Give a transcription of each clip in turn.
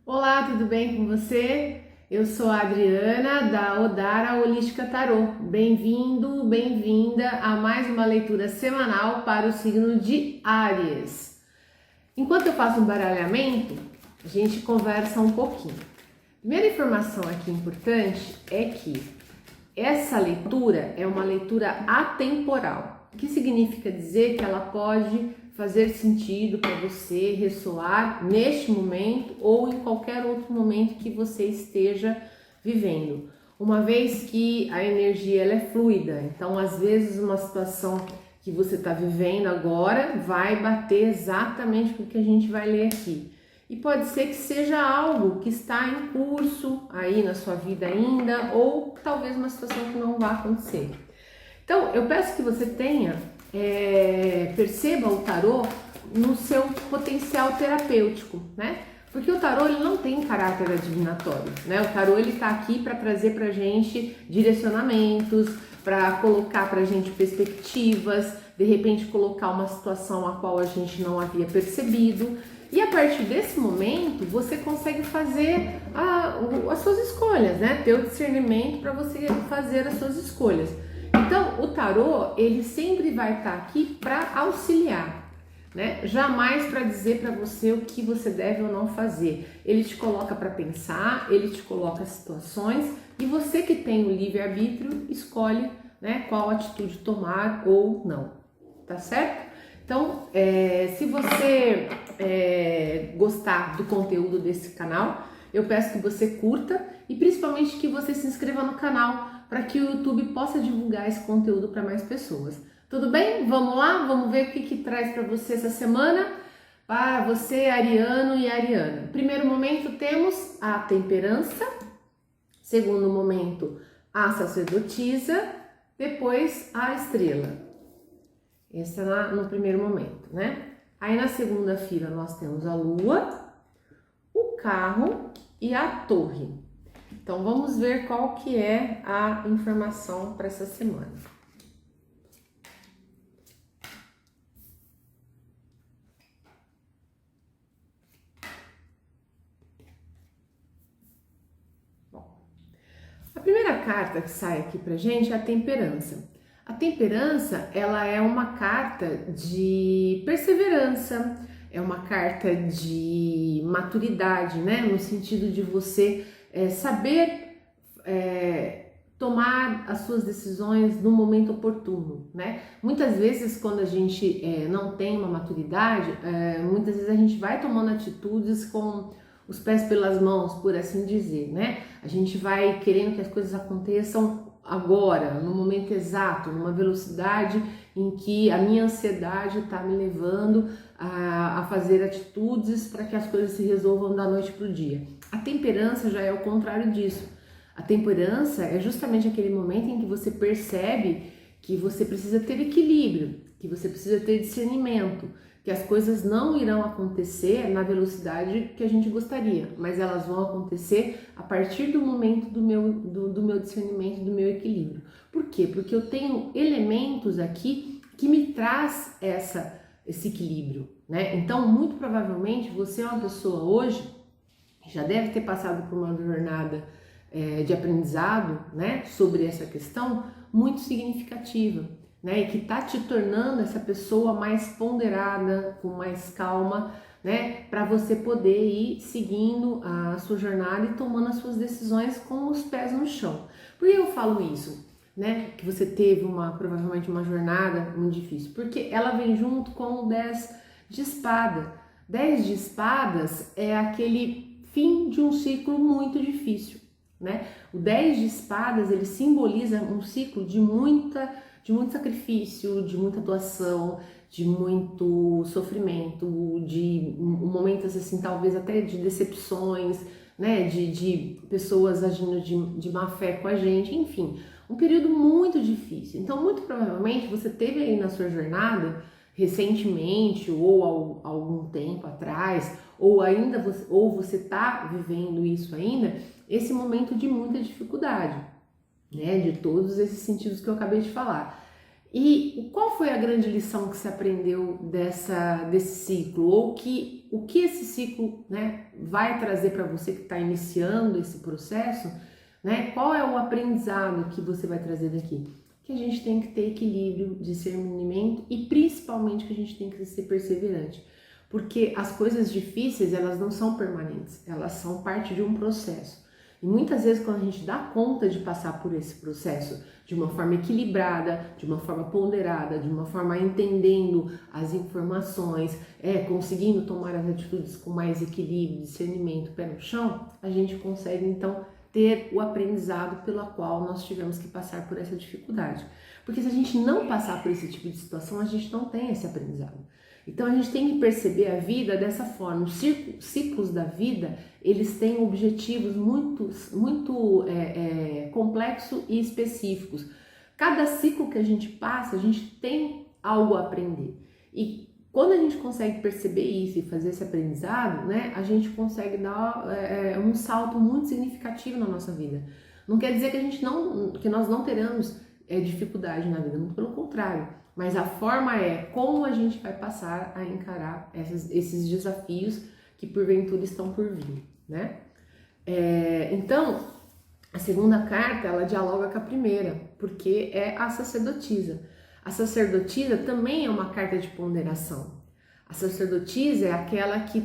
Olá, tudo bem com você? Eu sou a Adriana da Odara Holística Tarô. Bem-vindo, bem-vinda a mais uma leitura semanal para o signo de Áries. Enquanto eu faço um baralhamento, a gente conversa um pouquinho. Primeira informação aqui importante é que essa leitura é uma leitura atemporal, o que significa dizer que ela pode fazer sentido para você, ressoar neste momento ou em qualquer outro momento que você esteja vivendo. Uma vez que a energia ela é fluida, então às vezes uma situação que você está vivendo agora vai bater exatamente com o que a gente vai ler aqui. E pode ser que seja algo que está em curso aí na sua vida ainda, ou talvez uma situação que não vai acontecer. Então, eu peço que você perceba o tarô no seu potencial terapêutico, né? Porque o tarô ele não tem caráter adivinatório, né? O tarô ele tá aqui para trazer pra gente direcionamentos, para colocar pra gente perspectivas, de repente colocar uma situação a qual a gente não havia percebido. E a partir desse momento, você consegue fazer as suas escolhas, né? Ter o discernimento para você fazer as suas escolhas. Então, o tarô, ele sempre vai estar aqui para auxiliar, né? Jamais para dizer para você o que você deve ou não fazer. Ele te coloca para pensar, ele te coloca situações e você que tem o livre-arbítrio escolhe, né, qual atitude tomar ou não, tá certo? Então, se você gostar do conteúdo desse canal, eu peço que você curta e principalmente que você se inscreva no canal para que o YouTube possa divulgar esse conteúdo para mais pessoas. Tudo bem? Vamos lá? Vamos ver o que traz para você essa semana, para você, ariano e ariana. Primeiro momento temos a temperança, segundo momento a sacerdotisa, depois a estrela. Esse é no primeiro momento, né? Aí na segunda fila nós temos a lua, o carro e a torre. Então vamos ver qual que é a informação para essa semana. Bom, a primeira carta que sai aqui pra gente é a temperança. A temperança, ela é uma carta de perseverança, é uma carta de maturidade, né? No sentido de você saber tomar as suas decisões no momento oportuno, né? Muitas vezes quando a gente não tem uma maturidade, muitas vezes a gente vai tomando atitudes com os pés pelas mãos, por assim dizer, né? A gente vai querendo que as coisas aconteçam agora, no momento exato, numa velocidade em que a minha ansiedade está me levando a fazer atitudes para que as coisas se resolvam da noite para o dia. A temperança já é o contrário disso. A temperança é justamente aquele momento em que você percebe que você precisa ter equilíbrio, que você precisa ter discernimento, que as coisas não irão acontecer na velocidade que a gente gostaria, mas elas vão acontecer a partir do momento do meu discernimento, do meu equilíbrio. Por quê? Porque eu tenho elementos aqui que me traz esse equilíbrio, né? Então, muito provavelmente, você é uma pessoa hoje que já deve ter passado por uma jornada de aprendizado, né, sobre essa questão muito significativa, né, e que tá te tornando essa pessoa mais ponderada, com mais calma, né, para você poder ir seguindo a sua jornada e tomando as suas decisões com os pés no chão. Por que eu falo isso? Né, que você teve provavelmente uma jornada muito difícil, porque ela vem junto com o 10 de espada. 10 de espadas é aquele fim de um ciclo muito difícil, né? O 10 de espadas, ele simboliza um ciclo de muito sacrifício, de muita doação, de muito sofrimento, de momentos assim, talvez até de decepções, né? De pessoas agindo de má fé com a gente, enfim, um período muito difícil. Então, muito provavelmente você teve aí na sua jornada recentemente ou algum tempo atrás, ou ainda você está vivendo isso ainda, esse momento de muita dificuldade, né, de todos esses sentidos que eu acabei de falar. E qual foi a grande lição que você aprendeu desse ciclo? Ou o que esse ciclo, né, vai trazer para você que está iniciando esse processo? Né? Qual é o aprendizado que você vai trazer daqui? Que a gente tem que ter equilíbrio, discernimento e principalmente que a gente tem que ser perseverante. Porque as coisas difíceis, elas não são permanentes, elas são parte de um processo. E muitas vezes quando a gente dá conta de passar por esse processo de uma forma equilibrada, de uma forma ponderada, de uma forma entendendo as informações, conseguindo tomar as atitudes com mais equilíbrio, discernimento, pé no chão, a gente consegue então ter o aprendizado pela qual nós tivemos que passar por essa dificuldade. Porque se a gente não passar por esse tipo de situação, a gente não tem esse aprendizado. Então a gente tem que perceber a vida dessa forma. Os ciclos da vida, eles têm objetivos muito complexos e específicos. Cada ciclo que a gente passa, a gente tem algo a aprender. E quando a gente consegue perceber isso e fazer esse aprendizado, né, a gente consegue dar um salto muito significativo na nossa vida. Não quer dizer que nós não teremos dificuldade na vida, muito pelo contrário. Mas a forma é como a gente vai passar a encarar esses desafios que porventura estão por vir, né? Então, a segunda carta, ela dialoga com a primeira, porque é a sacerdotisa. A sacerdotisa também é uma carta de ponderação. A sacerdotisa é aquela que,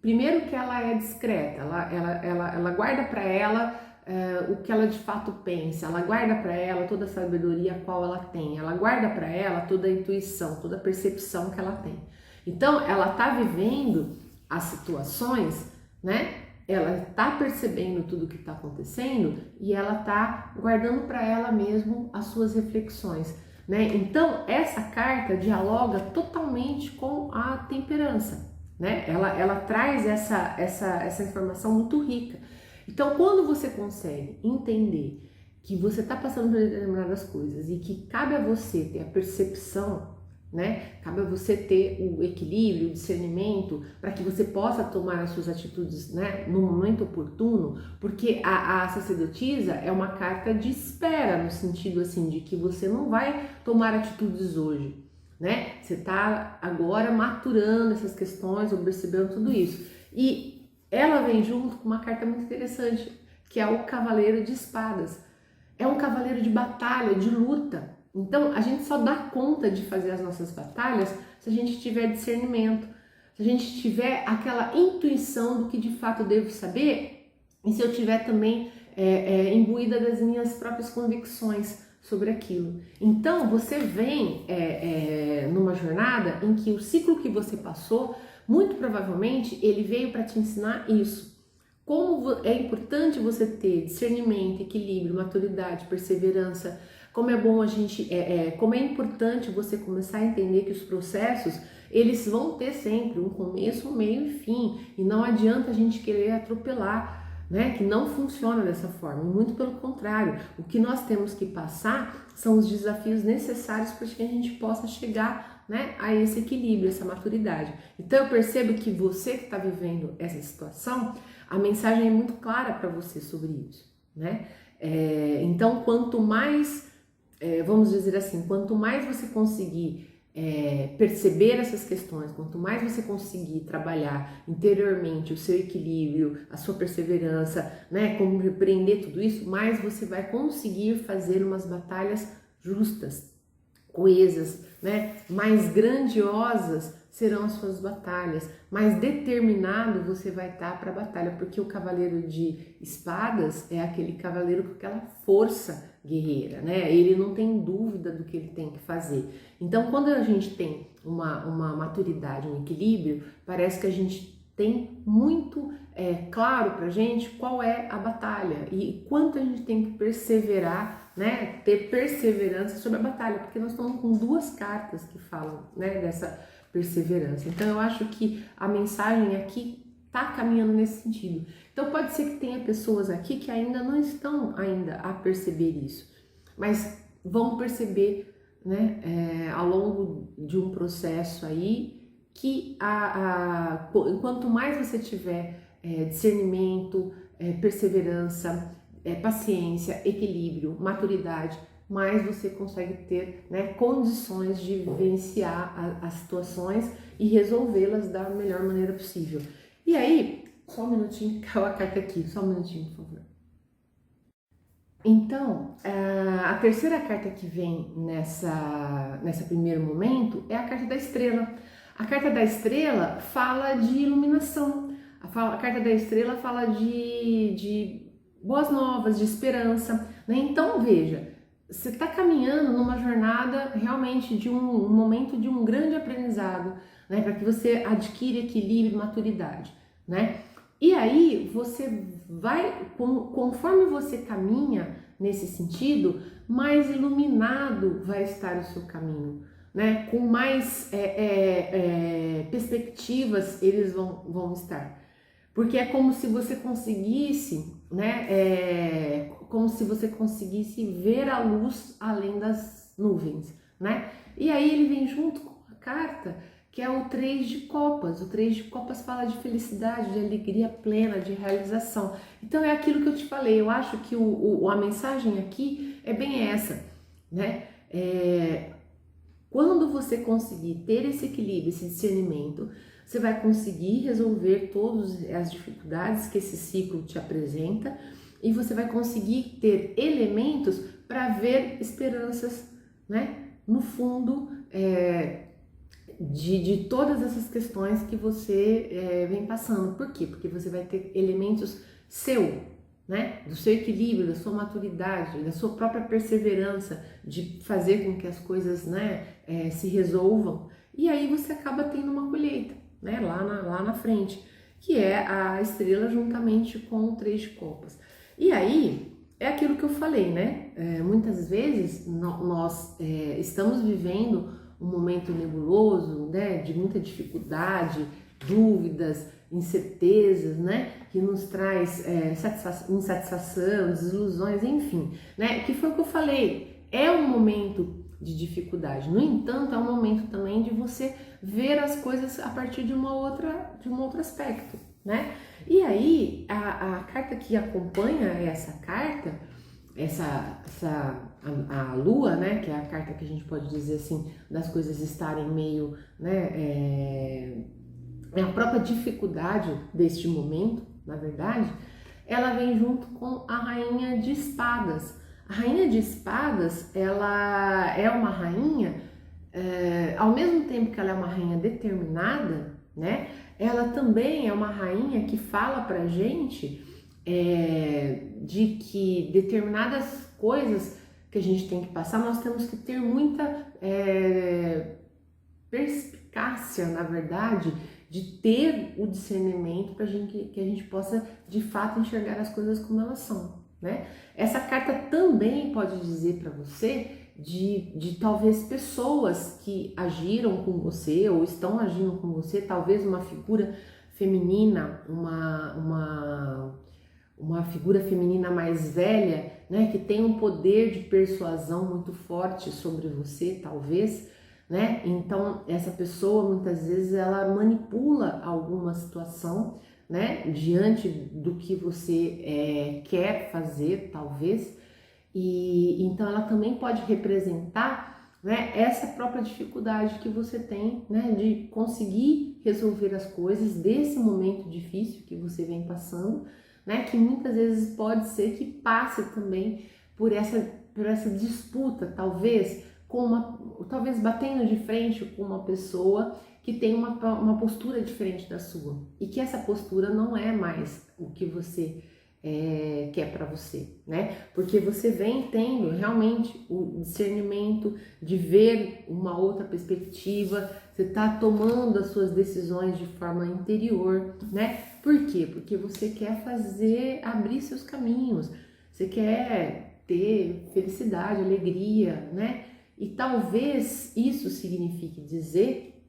primeiro que ela é discreta, ela guarda para ela o que ela de fato pensa, ela guarda para ela toda a sabedoria a qual ela tem, ela guarda para ela toda a intuição, toda a percepção que ela tem. Então, ela está vivendo as situações, né? Ela está percebendo tudo o que está acontecendo e ela está guardando para ela mesmo as suas reflexões, né? Então, essa carta dialoga totalmente com a temperança, né? Ela traz essa informação muito rica. Então, quando você consegue entender que você está passando por determinadas coisas e que cabe a você ter a percepção, né? Cabe a você ter o equilíbrio, o discernimento, para que você possa tomar as suas atitudes, né, no momento oportuno, porque a sacerdotisa é uma carta de espera, no sentido assim, de que você não vai tomar atitudes hoje, né? Você está agora maturando essas questões, observando tudo isso. E ela vem junto com uma carta muito interessante, que é o Cavaleiro de Espadas. É um cavaleiro de batalha, de luta. Então, a gente só dá conta de fazer as nossas batalhas se a gente tiver discernimento, se a gente tiver aquela intuição do que de fato eu devo saber e se eu tiver também imbuída das minhas próprias convicções sobre aquilo. Então, você vem numa jornada em que o ciclo que você passou, muito provavelmente, ele veio para te ensinar isso. Como é importante você ter discernimento, equilíbrio, maturidade, perseverança. Como é bom a gente, como é importante você começar a entender que os processos, eles vão ter sempre um começo, um meio e fim. E não adianta a gente querer atropelar, né? Que não funciona dessa forma. Muito pelo contrário. O que nós temos que passar são os desafios necessários para que a gente possa chegar, né, a esse equilíbrio, essa maturidade. Então eu percebo que você que está vivendo essa situação, a mensagem é muito clara para você sobre isso, né? Então quanto mais, vamos dizer assim, quanto mais você conseguir perceber essas questões, quanto mais você conseguir trabalhar interiormente o seu equilíbrio, a sua perseverança, né, como repreender tudo isso, mais você vai conseguir fazer umas batalhas justas, coesas, né? Mais grandiosas serão as suas batalhas, mais determinado você vai estar para a batalha, porque o cavaleiro de espadas é aquele cavaleiro com aquela força guerreira, né? Ele não tem dúvida do que ele tem que fazer. Então, quando a gente tem uma maturidade, um equilíbrio, parece que a gente tem muito claro pra gente qual é a batalha e quanto a gente tem que perseverar, né, ter perseverança sobre a batalha, porque nós estamos com duas cartas que falam, né, dessa perseverança. Então eu acho que a mensagem aqui tá caminhando nesse sentido. Então pode ser que tenha pessoas aqui que ainda não estão ainda a perceber isso, mas vão perceber, né, ao longo de um processo aí que quanto mais você tiver discernimento, perseverança, paciência, equilíbrio, maturidade, mais você consegue ter, né, condições de vivenciar as situações e resolvê-las da melhor maneira possível. E aí, só um minutinho, caiu a carta aqui, só um minutinho, por favor. Então, a terceira carta que vem nessa primeiro momento é a carta da estrela. A carta da estrela fala de iluminação, a carta da estrela fala de boas novas, de esperança, né? Então, veja, você está caminhando numa jornada realmente de um momento de um grande aprendizado, né? Para que você adquira equilíbrio e maturidade, né? E aí você vai, conforme você caminha nesse sentido, mais iluminado vai estar o seu caminho, né? Com mais perspectivas eles vão estar. Porque é como se você conseguisse, né? Como se você conseguisse ver a luz além das nuvens, né? E aí ele vem junto com a carta que é o 3 de copas. O 3 de copas fala de felicidade, de alegria plena, de realização. Então é aquilo que eu te falei, eu acho que a mensagem aqui é bem essa, né? Quando você conseguir ter esse equilíbrio, esse discernimento, você vai conseguir resolver todas as dificuldades que esse ciclo te apresenta e você vai conseguir ter elementos para ver esperanças, né? No fundo, de todas essas questões que você vem passando. Por quê? Porque você vai ter elementos né? Do seu equilíbrio, da sua maturidade, da sua própria perseverança de fazer com que as coisas, né, se resolvam. E aí você acaba tendo uma colheita, né, lá na frente, que é a estrela juntamente com o 3 de copas. E aí é aquilo que eu falei, né? Muitas vezes nós estamos vivendo um momento nebuloso, né, de muita dificuldade, dúvidas, incertezas, né, que nos traz insatisfação, desilusões, enfim, né, que foi o que eu falei, é um momento de dificuldade. No entanto, é um momento também de você ver as coisas a partir de um outro aspecto, né? E aí, a carta que acompanha essa carta, a lua, né, que é a carta que a gente pode dizer assim, das coisas estarem meio, né, a própria dificuldade deste momento, na verdade, ela vem junto com a rainha de espadas. A rainha de espadas, ela é uma rainha, ao mesmo tempo que ela é uma rainha determinada, né, ela também é uma rainha que fala pra gente de que determinadas coisas que a gente tem que passar, nós temos que ter muita perspicácia, na verdade, de ter o discernimento para que a gente possa, de fato, enxergar as coisas como elas são, né? Essa carta também pode dizer para você de talvez pessoas que agiram com você ou estão agindo com você, talvez uma figura feminina, uma figura feminina mais velha, né, que tem um poder de persuasão muito forte sobre você, talvez, né? Então essa pessoa muitas vezes ela manipula alguma situação, né, diante do que você quer fazer, talvez, e então ela também pode representar, né, essa própria dificuldade que você tem, né, de conseguir resolver as coisas desse momento difícil que você vem passando, né, que muitas vezes pode ser que passe também por essa disputa, talvez talvez batendo de frente com uma pessoa que tem uma postura diferente da sua e que essa postura não é mais o que você quer para você, né? Porque você vem tendo realmente o discernimento de ver uma outra perspectiva, você está tomando as suas decisões de forma interior, né? Por quê? Porque você quer abrir seus caminhos, você quer ter felicidade, alegria, né? E talvez isso signifique dizer,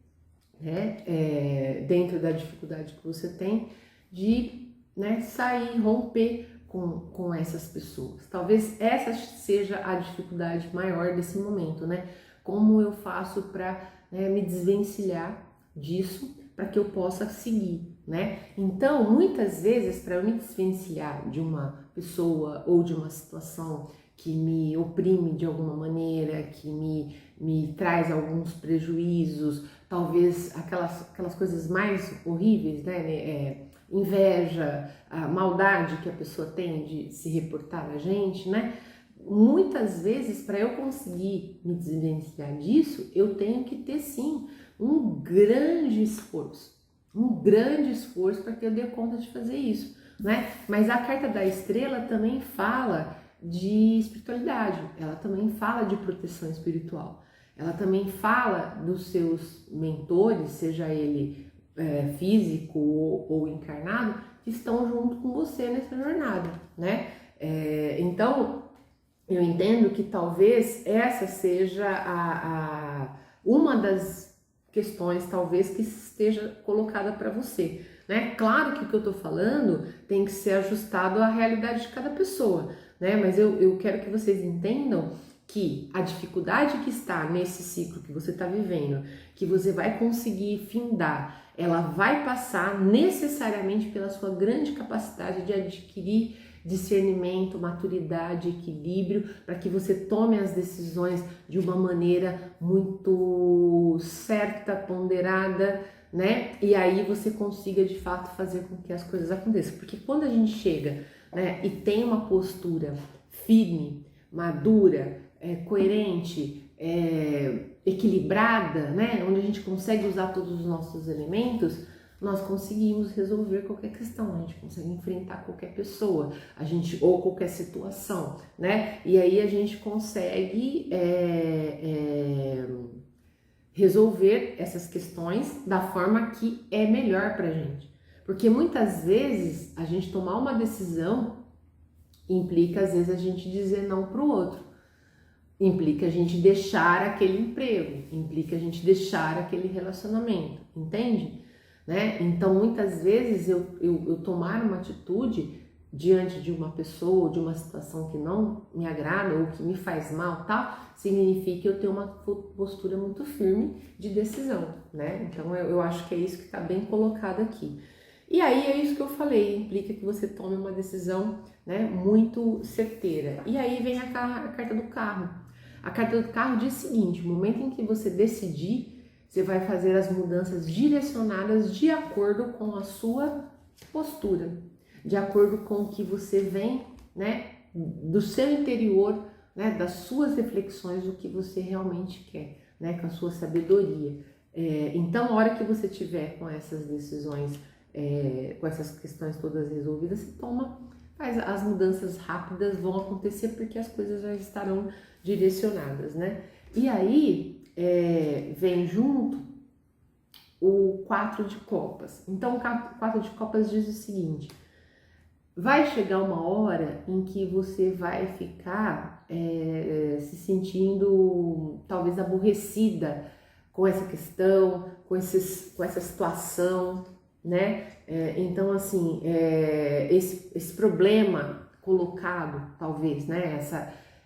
né, dentro da dificuldade que você tem, de, né, sair, romper com essas pessoas. Talvez essa seja a dificuldade maior desse momento, né? Como eu faço para, né, me desvencilhar disso para que eu possa seguir, né? Então, muitas vezes, para eu me desvencilhar de uma pessoa ou de uma situação que me oprime de alguma maneira, que me traz alguns prejuízos, talvez aquelas coisas mais horríveis, né? Inveja, a maldade que a pessoa tem de se reportar a gente, né? Muitas vezes, para eu conseguir me desvencilhar disso, eu tenho que ter sim um grande esforço para que eu dê conta de fazer isso, né? Mas a carta da estrela também fala de espiritualidade, ela também fala de proteção espiritual, ela também fala dos seus mentores, seja ele físico ou encarnado, que estão junto com você nessa jornada, né? Então, eu entendo que talvez essa seja uma das questões, talvez, que esteja colocada para você, né? Claro que o que eu estou falando tem que ser ajustado à realidade de cada pessoa, né? Mas eu quero que vocês entendam que a dificuldade que está nesse ciclo que você está vivendo, que você vai conseguir findar, ela vai passar necessariamente pela sua grande capacidade de adquirir discernimento, maturidade, equilíbrio, para que você tome as decisões de uma maneira muito certa, ponderada, né? E aí você consiga de fato fazer com que as coisas aconteçam. Porque quando a gente chega, né, e tem uma postura firme, madura, coerente, equilibrada, né, onde a gente consegue usar todos os nossos elementos, nós conseguimos resolver qualquer questão, a gente consegue enfrentar qualquer pessoa, ou qualquer situação, né? E aí a gente consegue resolver essas questões da forma que é melhor pra gente. Porque muitas vezes a gente tomar uma decisão implica às vezes a gente dizer não pro outro. Implica a gente deixar aquele emprego, implica a gente deixar aquele relacionamento, entende? Né? Então, muitas vezes eu tomar uma atitude diante de uma pessoa, de uma situação que não me agrada ou que me faz mal, tal, significa eu ter uma postura muito firme de decisão, né? Então, eu acho que é isso que está bem colocado aqui. E aí, é isso que eu falei, implica que você tome uma decisão, né, muito certeira. E aí vem a carta do carro. A carta do carro diz o seguinte: no momento em que você decidir, você vai fazer as mudanças direcionadas de acordo com a sua postura, de acordo com o que você vem, né, do seu interior, né, das suas reflexões, o que você realmente quer, né, com a sua sabedoria. Então, a hora que você tiver com essas decisões, com essas questões todas resolvidas, você faz as mudanças rápidas, vão acontecer porque as coisas já estarão direcionadas, né? E aí vem junto o 4 de copas. Então, o 4 de copas diz o seguinte: vai chegar uma hora em que você vai ficar se sentindo talvez aborrecida com essa questão, com essa situação, né? Então, assim, esse problema colocado, talvez, né?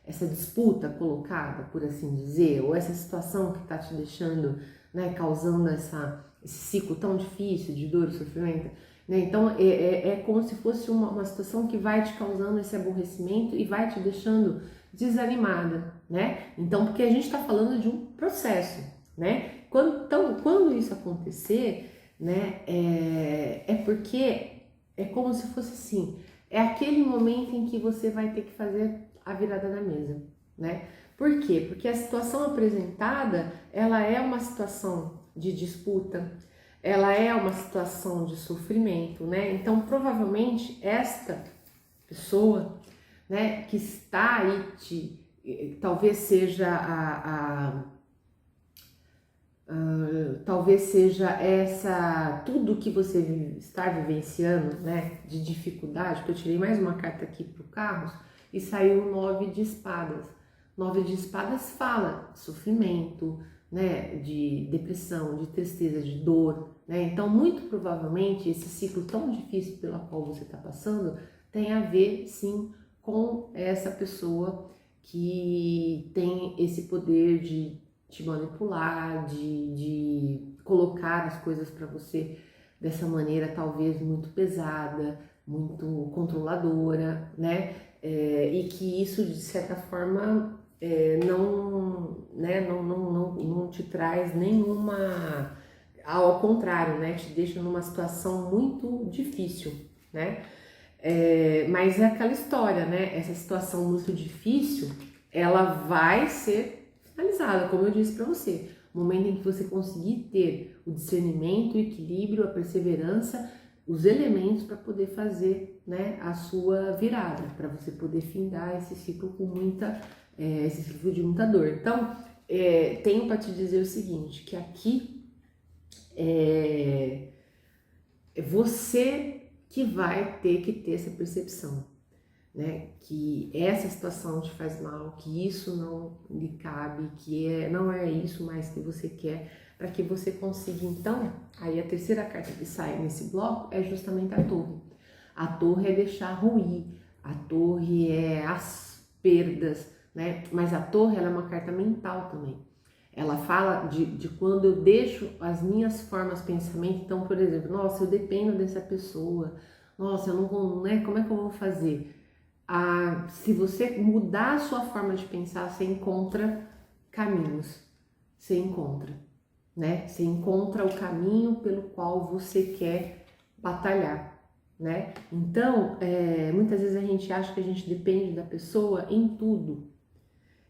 Essa disputa colocada, por assim dizer, ou essa situação que está te deixando, né, causando esse ciclo tão difícil de dor e sofrimento, né? Então é como se fosse uma situação que vai te causando esse aborrecimento e vai te deixando desanimada, né? Então, porque a gente está falando de um processo, né? Quando isso acontecer, né, porque é como se fosse assim, é aquele momento em que você vai ter que fazer a virada da mesa, né? Por quê? Porque a situação apresentada, ela é uma situação de disputa, ela é uma situação de sofrimento, né? Então, provavelmente, esta pessoa, né, que está aí, talvez seja talvez seja tudo que você está vivenciando, né, de dificuldade, porque eu tirei mais uma carta aqui para o Carros e saiu o 9 de espadas. 9 de espadas fala de sofrimento, né, de depressão, de tristeza, de dor, né? Então, muito provavelmente, esse ciclo tão difícil pela qual você está passando tem a ver, sim, com essa pessoa que tem esse poder de te manipular, de colocar as coisas para você dessa maneira talvez muito pesada, muito controladora, né? e que isso, de certa forma, não te traz nenhuma, ao contrário, né, te deixa numa situação muito difícil, né? Mas é aquela história, né? Essa situação muito difícil, ela vai ser finalizada, como eu disse para você. O momento em que você conseguir ter o discernimento, o equilíbrio, a perseverança, os elementos para poder fazer, né, a sua virada, para você poder findar esse ciclo com esse ciclo de muita dor. Então, tenho para te dizer o seguinte, que aqui você que vai ter que ter essa percepção, né? Que essa situação te faz mal, que isso não lhe cabe, que não é isso mais que você quer, para que você consiga, então, aí a terceira carta que sai nesse bloco é justamente a Torre. A Torre é deixar ruir, a Torre é as perdas, né? Mas a Torre, ela é uma carta mental também. Ela fala de quando eu deixo as minhas formas de pensamento. Então, por exemplo, nossa, eu dependo dessa pessoa, nossa, eu não vou, né? Como é que eu vou fazer? Se você mudar a sua forma de pensar, você encontra caminhos, você encontra, né? Você encontra o caminho pelo qual você quer batalhar, né? Então, muitas vezes a gente acha que a gente depende da pessoa em tudo,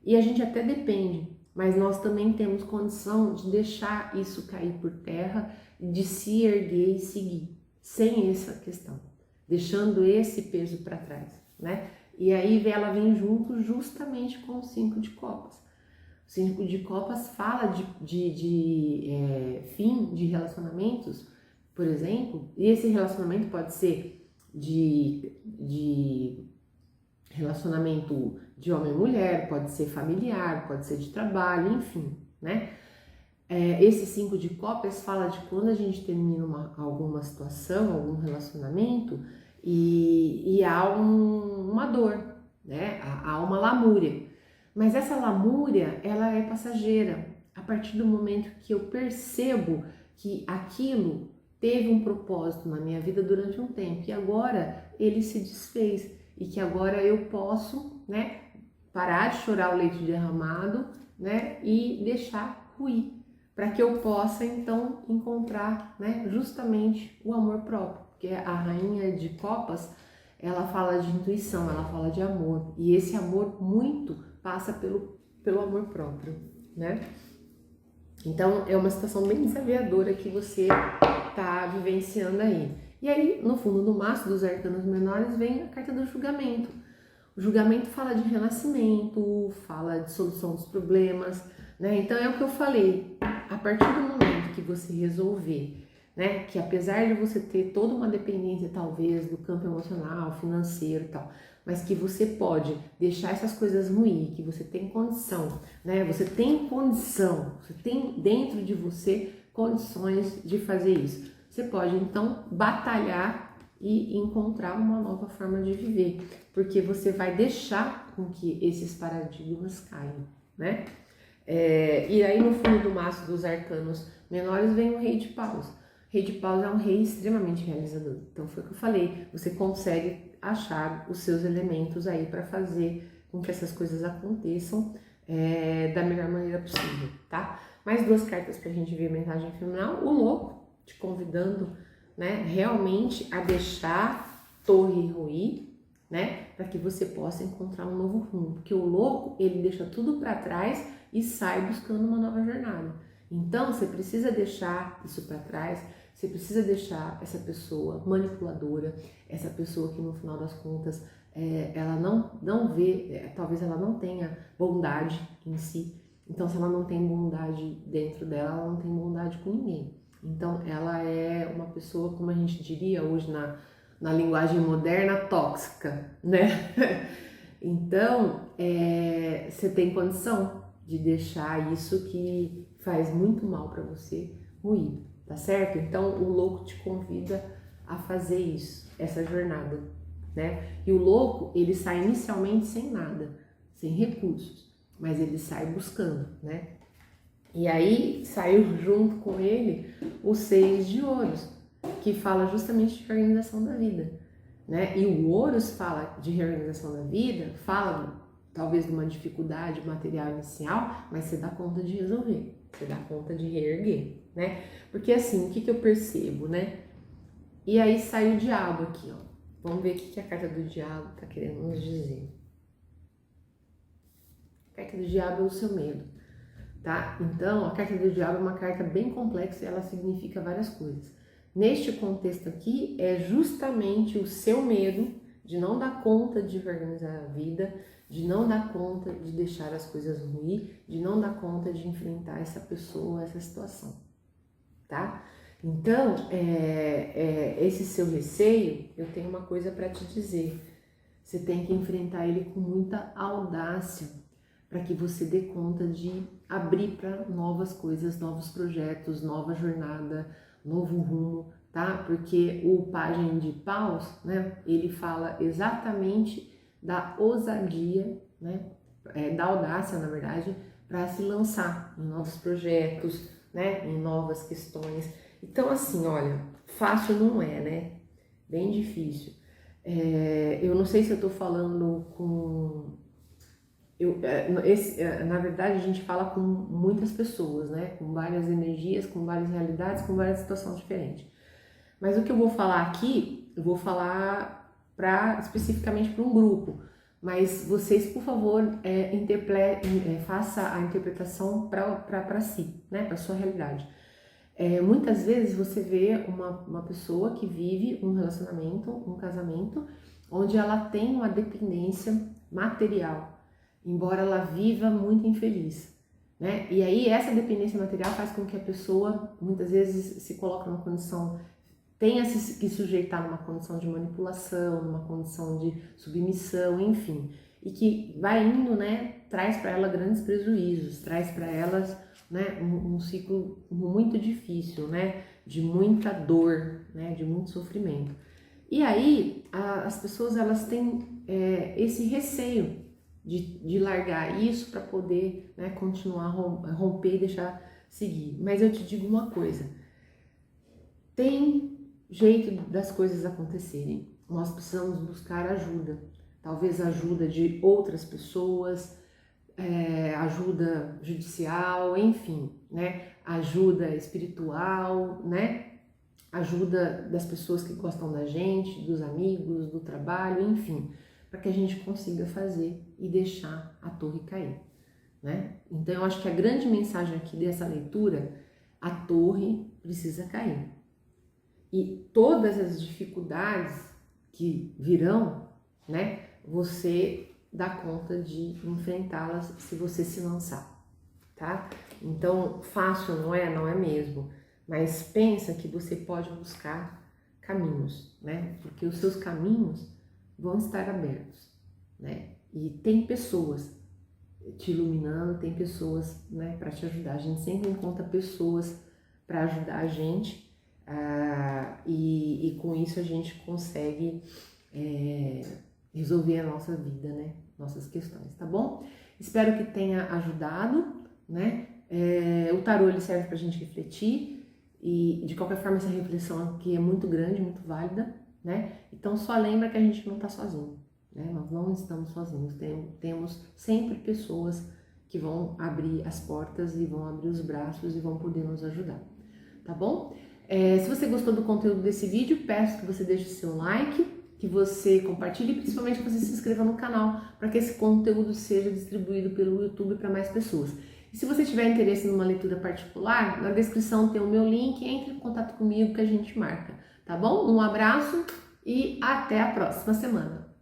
e a gente até depende, mas nós também temos condição de deixar isso cair por terra, de se erguer e seguir, sem essa questão, deixando esse peso para trás, né? E aí ela vem junto justamente com o 5 de copas. O 5 de copas fala de fim de relacionamentos, por exemplo, e esse relacionamento pode ser de relacionamento de homem e mulher, pode ser familiar, pode ser de trabalho, enfim, né? Esse 5 de copas fala de quando a gente termina alguma situação, algum relacionamento e há uma dor, né? Há uma lamúria. Mas essa lamúria, ela é passageira. A partir do momento que eu percebo que aquilo teve um propósito na minha vida durante um tempo e agora ele se desfez e que agora eu posso, né, parar de chorar o leite derramado, né, e deixar ruir, para que eu possa então encontrar, né, justamente o amor próprio, porque a rainha de copas, ela fala de intuição, ela fala de amor, e esse amor muito passa pelo amor próprio, né? Então é uma situação bem desafiadora que você está vivenciando aí. E aí, no fundo do maço dos arcanos menores, vem a carta do julgamento. O julgamento fala de renascimento, fala de solução dos problemas, né? Então é o que eu falei, a partir do momento que você resolver, né, que apesar de você ter toda uma dependência talvez do campo emocional, financeiro e tal, mas que você pode deixar essas coisas ruir, que você tem condição, né? Você tem condição, você tem dentro de você condições de fazer isso. Você pode então batalhar e encontrar uma nova forma de viver, porque você vai deixar com que esses paradigmas caiam, né? E aí no fundo do maço dos arcanos menores vem o Rei de Paus. O Rei de Paus é um rei extremamente realizador. Então foi o que eu falei, você consegue achar os seus elementos aí para fazer com que essas coisas aconteçam da melhor maneira possível, tá? Mais duas cartas pra gente ver a mensagem final. O Louco, te convidando, né, realmente a deixar Torre ruir, né, para que você possa encontrar um novo rumo, porque o Louco, ele deixa tudo para trás e sai buscando uma nova jornada. Então, você precisa deixar isso para trás, você precisa deixar essa pessoa manipuladora, essa pessoa que no final das contas ela não vê, talvez ela não tenha bondade em si. Então, se ela não tem bondade dentro dela, ela não tem bondade com ninguém. Então, ela é uma pessoa, como a gente diria hoje na linguagem moderna, tóxica, né? Então, você tem condição de deixar isso que faz muito mal para você ruir, tá certo? Então, o Louco te convida a fazer isso, essa jornada, né? E o Louco, ele sai inicialmente sem nada, sem recursos, mas ele sai buscando, né? E aí saiu junto com ele o 6 de ouros, que fala justamente de organização da vida. né? E o Ouros fala de reorganização da vida, fala talvez de uma dificuldade material inicial, mas você dá conta de resolver, você dá conta de reerguer, né? Porque assim, o que eu percebo, né? E aí sai o diabo aqui, ó. Vamos ver o que a carta do diabo tá querendo nos dizer. A carta do diabo é o seu medo, tá? Então, a carta do diabo é uma carta bem complexa e ela significa várias coisas. Neste contexto aqui, é justamente o seu medo de não dar conta de organizar a vida, de não dar conta de deixar as coisas ruir, de não dar conta de enfrentar essa pessoa, essa situação, tá? Então, esse seu receio, eu tenho uma coisa para te dizer. Você tem que enfrentar ele com muita audácia, para que você dê conta de abrir para novas coisas, novos projetos, nova jornada, novo rumo, tá? Porque o Pajem de Paus, né, ele fala exatamente da ousadia, né, da audácia, na verdade, para se lançar em novos projetos, né, em novas questões. Então, assim, olha, fácil não é, né? Bem difícil. Eu não sei se eu tô falando com... na verdade, a gente fala com muitas pessoas, né? Com várias energias, com várias realidades, com várias situações diferentes. Mas o que eu vou falar aqui, eu vou falar especificamente para um grupo. Mas vocês, por favor, faça a interpretação para si, né? Para sua realidade. Muitas vezes você vê uma pessoa que vive um relacionamento, um casamento, onde ela tem uma dependência material, embora ela viva muito infeliz, né? E aí essa dependência material faz com que a pessoa muitas vezes se coloque numa condição, tenha que sujeitar numa condição de manipulação, numa condição de submissão, enfim, e que vai indo, né? Traz para ela grandes prejuízos, traz para elas, né, um ciclo muito difícil, né, de muita dor, né, de muito sofrimento. E aí as pessoas elas têm esse receio de largar isso para poder, né, continuar romper e deixar seguir. Mas eu te digo uma coisa, tem jeito das coisas acontecerem. Nós precisamos buscar ajuda, talvez ajuda de outras pessoas, ajuda judicial, enfim, né? Ajuda espiritual, né? Ajuda das pessoas que gostam da gente, dos amigos, do trabalho, enfim, para que a gente consiga fazer e deixar a torre cair, né? Então eu acho que a grande mensagem aqui dessa leitura, a torre precisa cair. E todas as dificuldades que virão, né? Você dá conta de enfrentá-las se você se lançar, tá? Então, fácil não é mesmo, mas pensa que você pode buscar caminhos, né? Porque os seus caminhos vão estar abertos, né? E tem pessoas te iluminando, tem pessoas, né, para te ajudar. A gente sempre encontra pessoas para ajudar a gente, e com isso a gente consegue resolver a nossa vida, né? Nossas questões, tá bom? Espero que tenha ajudado, né? O tarô ele serve pra gente refletir e de qualquer forma essa reflexão aqui é muito grande, muito válida, né? Então só lembra que a gente não tá sozinho, né? Nós não estamos sozinhos, temos sempre pessoas que vão abrir as portas e vão abrir os braços e vão poder nos ajudar, tá bom? Se você gostou do conteúdo desse vídeo, peço que você deixe o seu like, que você compartilhe e principalmente que você se inscreva no canal para que esse conteúdo seja distribuído pelo YouTube para mais pessoas. E se você tiver interesse numa leitura particular, na descrição tem o meu link, entre em contato comigo que a gente marca, tá bom? Um abraço e até a próxima semana!